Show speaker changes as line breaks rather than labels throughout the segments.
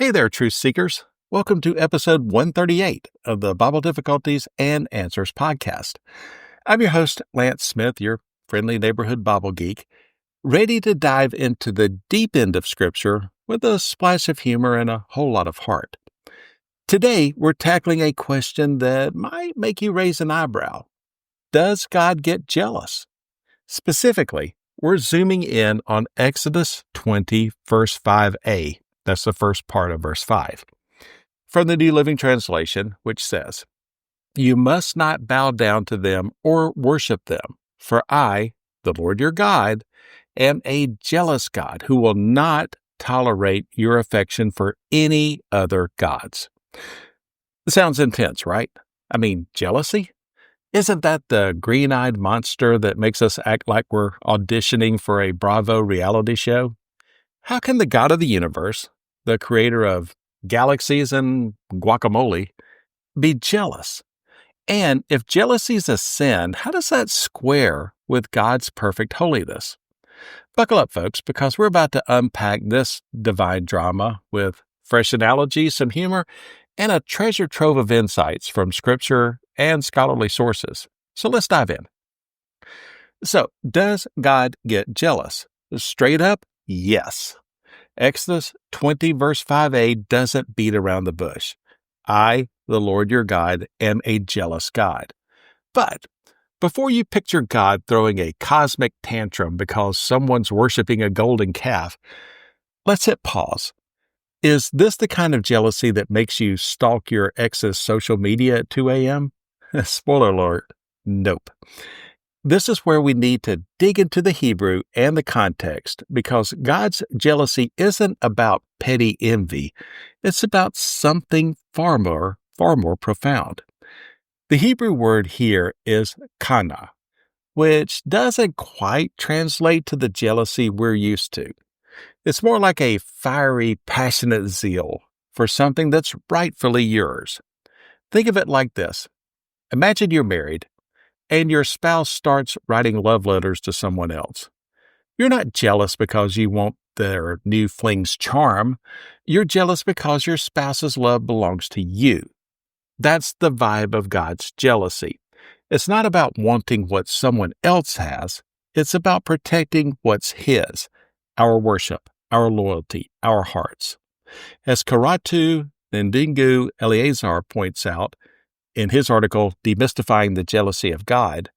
Hey there, truth seekers. Welcome to episode 138 of the Bible Difficulties and Answers podcast. I'm your host, Lance Smith, your friendly neighborhood Bible geek, ready to dive into the deep end of Scripture with a splash of humor and a whole lot of heart. Today, we're tackling a question that might make you raise an eyebrow. Does God get jealous? Specifically, we're zooming in on Exodus 20, verse 5a. That's the first part of verse 5. From the New Living Translation, which says, "You must not bow down to them or worship them, for I, the Lord your God, am a jealous God who will not tolerate your affection for any other gods." Sounds intense, right? I mean, jealousy? Isn't that the green-eyed monster that makes us act like we're auditioning for a Bravo reality show? How can the God of the universe, the creator of galaxies and guacamole, be jealous? And if jealousy is a sin, how does that square with God's perfect holiness? Buckle up, folks, because we're about to unpack this divine drama with fresh analogies, some humor, and a treasure trove of insights from Scripture and scholarly sources. So let's dive in. So, does God get jealous? Straight up, yes. Exodus 20, verse 5a doesn't beat around the bush. I, the Lord your God, am a jealous God. But before you picture God throwing a cosmic tantrum because someone's worshiping a golden calf, let's hit pause. Is this the kind of jealousy that makes you stalk your ex's social media at 2 a.m.? Spoiler alert, nope. This is where we need to dig into the Hebrew and the context, because God's jealousy isn't about petty envy. It's about something far more profound. The Hebrew word here is qanna, which doesn't quite translate to the jealousy we're used to. It's more like a fiery, passionate zeal for something that's rightfully yours. Think of it like this. Imagine you're married, and your spouse starts writing love letters to someone else. You're not jealous because you want their new fling's charm. You're jealous because your spouse's love belongs to you. That's the vibe of God's jealousy. It's not about wanting what someone else has. It's about protecting what's His, our worship, our loyalty, our hearts. As Karatu Ndingu Eliazar points out, in his article, Demystifying the Jealousy of God,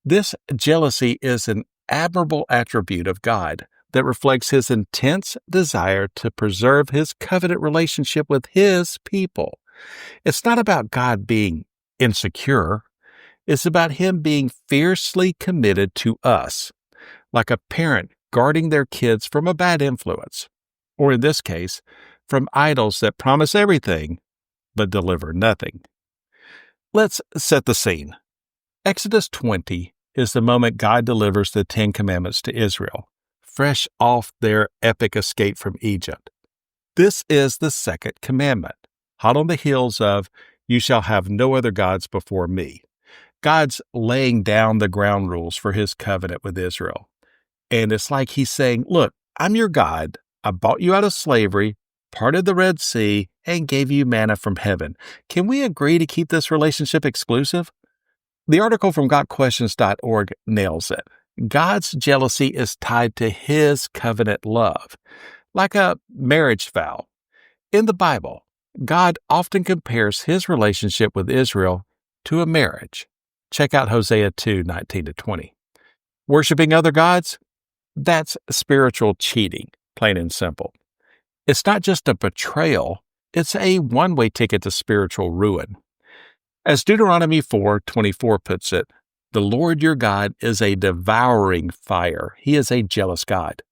this jealousy is an admirable attribute of God that reflects His intense desire to preserve His covenant relationship with His people. It's not about God being insecure. It's about Him being fiercely committed to us, like a parent guarding their kids from a bad influence, or in this case, from idols that promise everything but deliver nothing. Let's set the scene. Exodus 20 is the moment God delivers the Ten Commandments to Israel, fresh off their epic escape from Egypt. This is the second commandment, hot on the heels of, "You shall have no other gods before me." God's laying down the ground rules for His covenant with Israel. And it's like He's saying, look, I'm your God. I bought you out of slavery, parted the Red Sea, and gave you manna from heaven. Can we agree to keep this relationship exclusive? The article from GotQuestions.org nails it. God's jealousy is tied to His covenant love, like a marriage vow. In the Bible, God often compares His relationship with Israel to a marriage. Check out Hosea 2, 19-20. Worshipping other gods? That's spiritual cheating, plain and simple. It's not just a betrayal, it's a one-way ticket to spiritual ruin. As Deuteronomy 4:24 puts it, "The Lord your God is a devouring fire. He is a jealous God."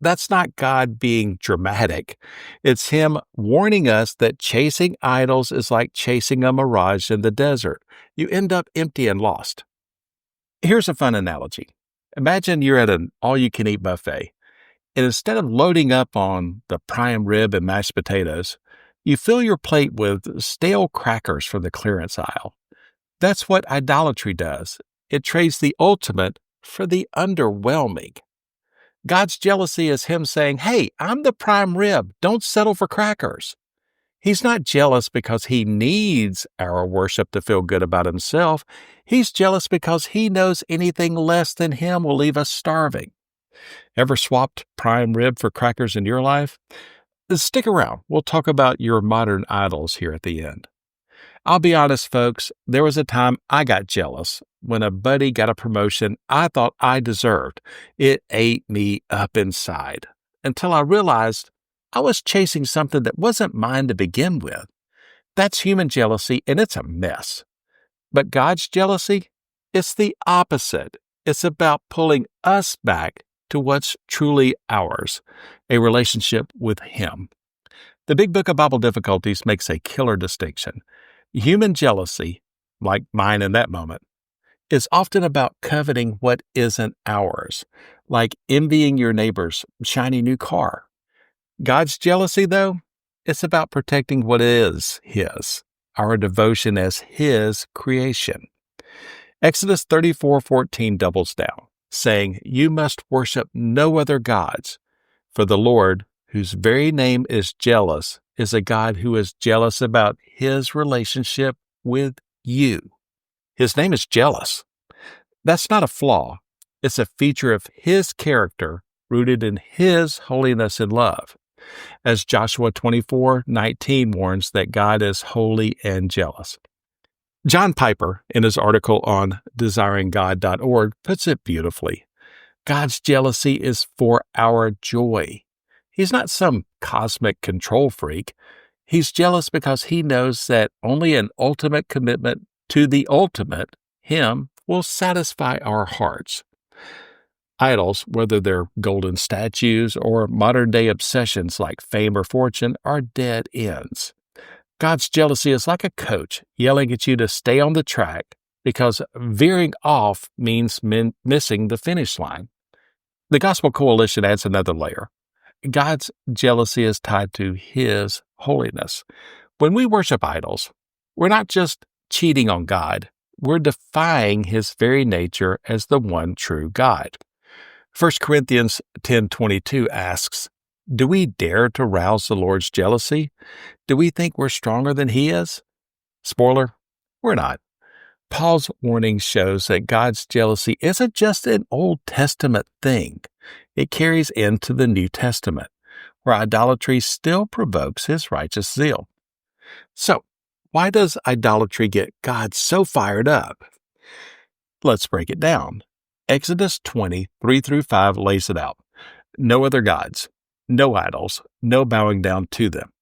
That's not God being dramatic. It's Him warning us that chasing idols is like chasing a mirage in the desert. You end up empty and lost. Here's a fun analogy. Imagine you're at an all-you-can-eat buffet, and instead of loading up on the prime rib and mashed potatoes, you fill your plate with stale crackers from the clearance aisle. That's what idolatry does. It trades the ultimate for the underwhelming. God's jealousy is Him saying, "Hey, I'm the prime rib. Don't settle for crackers." He's not jealous because He needs our worship to feel good about Himself. He's jealous because He knows anything less than Him will leave us starving. Ever swapped prime rib for crackers in your life? Stick around. We'll talk about your modern idols here at the end. I'll be honest, folks, there was a time I got jealous when a buddy got a promotion I thought I deserved. It ate me up inside until I realized I was chasing something that wasn't mine to begin with. That's human jealousy, and it's a mess. But God's jealousy? It's the opposite. It's about pulling us back to what's truly ours, a relationship with Him. The Big Book of Bible Difficulties makes a killer distinction. Human jealousy, like mine in that moment, is often about coveting what isn't ours, like envying your neighbor's shiny new car. God's jealousy, though, it's about protecting what is His, our devotion as His creation. Exodus 34:14 doubles down, saying, "You must worship no other gods, for the Lord, whose very name is jealous, is a God who is jealous about His relationship with you." His name is jealous. That's not a flaw. It's a feature of His character rooted in His holiness and love. As Joshua 24:19 warns that God is holy and jealous. John Piper, in his article on desiringgod.org, puts it beautifully. God's jealousy is for our joy. He's not some cosmic control freak. He's jealous because He knows that only an ultimate commitment to the ultimate, Him, will satisfy our hearts. Idols, whether they're golden statues or modern-day obsessions like fame or fortune, are dead ends. God's jealousy is like a coach yelling at you to stay on the track because veering off means missing the finish line. The Gospel Coalition adds another layer. God's jealousy is tied to His holiness. When we worship idols, we're not just cheating on God, we're defying His very nature as the one true God. 1 Corinthians 10:22 asks, "Do we dare to rouse the Lord's jealousy? Do we think we're stronger than He is?" Spoiler, we're not. Paul's warning shows that God's jealousy isn't just an Old Testament thing. It carries into the New Testament, where idolatry still provokes His righteous zeal. So, why does idolatry get God so fired up? Let's break it down. Exodus 20:3-5 lays it out. No other gods, no idols, no bowing down to them.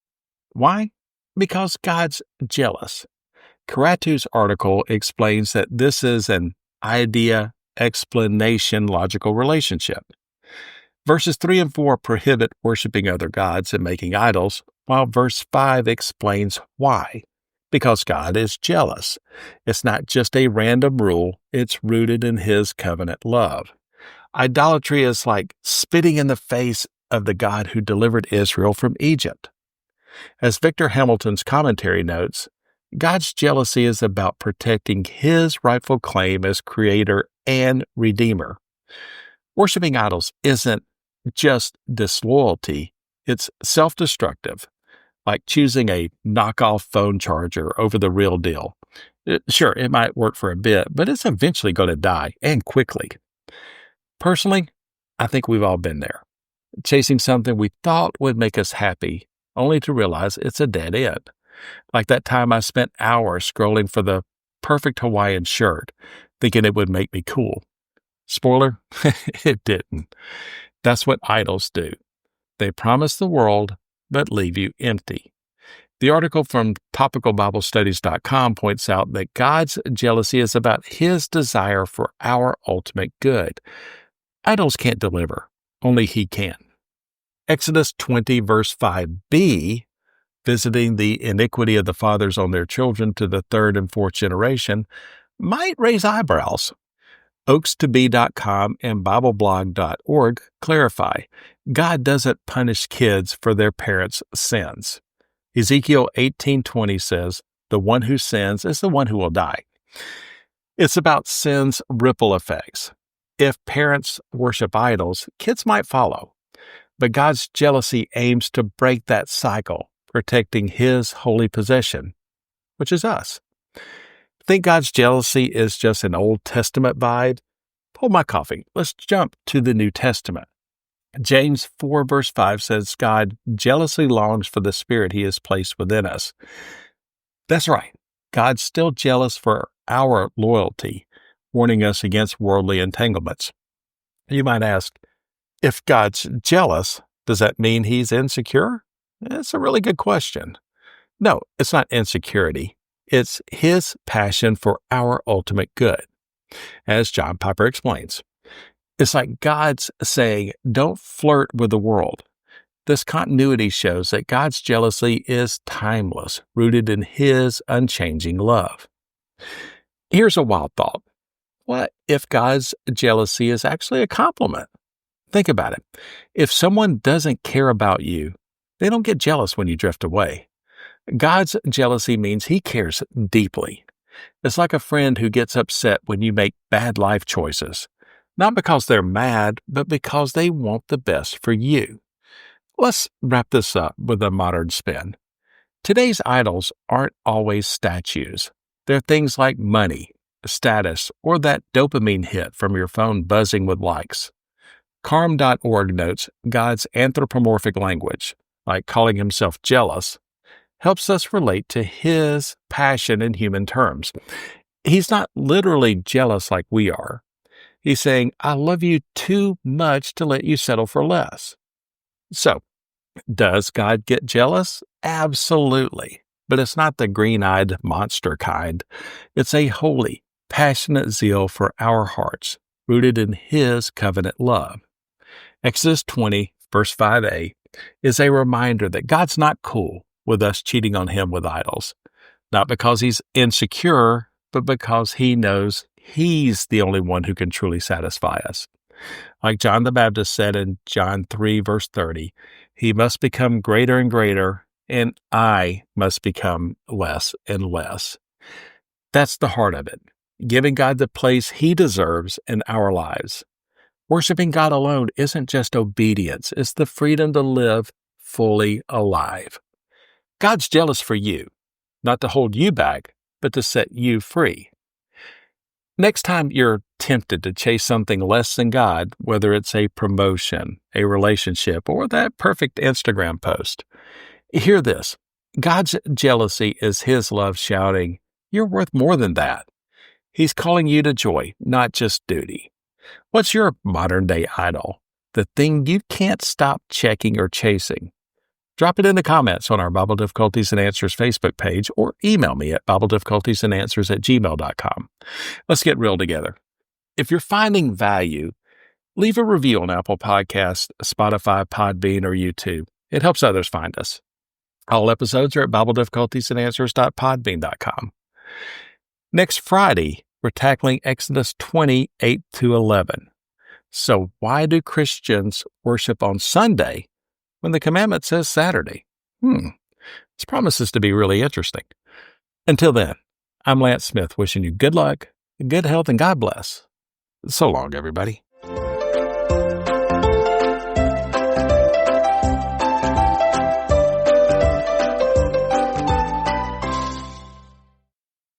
Why? Because God's jealous. Karatu's article explains that this is an idea-explanation logical relationship. Verses 3 and 4 prohibit worshiping other gods and making idols, while verse 5 explains why. Because God is jealous. It's not just a random rule, it's rooted in His covenant love. Idolatry is like spitting in the face of the God who delivered Israel from Egypt. As Victor Hamilton's commentary notes, God's jealousy is about protecting His rightful claim as Creator and Redeemer. Worshiping idols isn't just disloyalty, it's self-destructive, like choosing a knockoff phone charger over the real deal. Sure, it might work for a bit, but it's eventually going to die, and quickly. Personally, I think we've all been there, chasing something we thought would make us happy, only to realize it's a dead end. Like that time I spent hours scrolling for the perfect Hawaiian shirt, thinking it would make me cool. Spoiler, it didn't. That's what idols do. They promise the world, but leave you empty. The article from topicalbiblestudies.com points out that God's jealousy is about His desire for our ultimate good. Idols can't deliver. Only He can. Exodus 20, verse 5b, visiting the iniquity of the fathers on their children to the third and fourth generation, might raise eyebrows. Oaks2be.com and BibleBlog.org clarify, God doesn't punish kids for their parents' sins. Ezekiel 18:20 says, "The one who sins is the one who will die." It's about sin's ripple effects. If parents worship idols, kids might follow. But God's jealousy aims to break that cycle, protecting His holy possession, which is us. Think God's jealousy is just an Old Testament vibe? Hold my coffee. Let's jump to the New Testament. James 4 verse 5 says God jealously longs for the Spirit He has placed within us. That's right. God's still jealous for our loyalty, warning us against worldly entanglements. You might ask, if God's jealous, does that mean He's insecure? That's a really good question. No, it's not insecurity. It's His passion for our ultimate good, as John Piper explains. It's like God's saying, don't flirt with the world. This continuity shows that God's jealousy is timeless, rooted in His unchanging love. Here's a wild thought. What if God's jealousy is actually a compliment? Think about it. If someone doesn't care about you, they don't get jealous when you drift away. God's jealousy means He cares deeply. It's like a friend who gets upset when you make bad life choices, not because they're mad, but because they want the best for you. Let's wrap this up with a modern spin. Today's idols aren't always statues. They're things like money, status, or that dopamine hit from your phone buzzing with likes. Calm.org notes God's anthropomorphic language, like calling Himself jealous, helps us relate to His passion in human terms. He's not literally jealous like we are. He's saying, I love you too much to let you settle for less. So, does God get jealous? Absolutely. But it's not the green-eyed monster kind. It's a holy, passionate zeal for our hearts, rooted in His covenant love. Exodus 20, verse 5a, is a reminder that God's not cool with us cheating on Him with idols, not because He's insecure, but because He knows He's the only one who can truly satisfy us. Like John the Baptist said in John 3, verse 30, He must become greater and greater, and I must become less and less. That's the heart of it, giving God the place He deserves in our lives. Worshiping God alone isn't just obedience, it's the freedom to live fully alive. God's jealous for you, not to hold you back, but to set you free. Next time you're tempted to chase something less than God, whether it's a promotion, a relationship, or that perfect Instagram post, hear this. God's jealousy is His love shouting, you're worth more than that. He's calling you to joy, not just duty. What's your modern-day idol? The thing you can't stop checking or chasing? Drop it in the comments on our Bible Difficulties and Answers Facebook page or email me at BibleDifficultiesAndAnswers@gmail.com. Let's get real together. If you're finding value, leave a review on Apple Podcasts, Spotify, Podbean, or YouTube. It helps others find us. All episodes are at BibleDifficultiesAndAnswers.podbean.com. Next Friday, we're tackling Exodus 20, 8-11. So why do Christians worship on Sunday when the commandment says Saturday? This promises to be really interesting. Until then, I'm Lance Smith wishing you good luck, good health, and God bless. So long, everybody.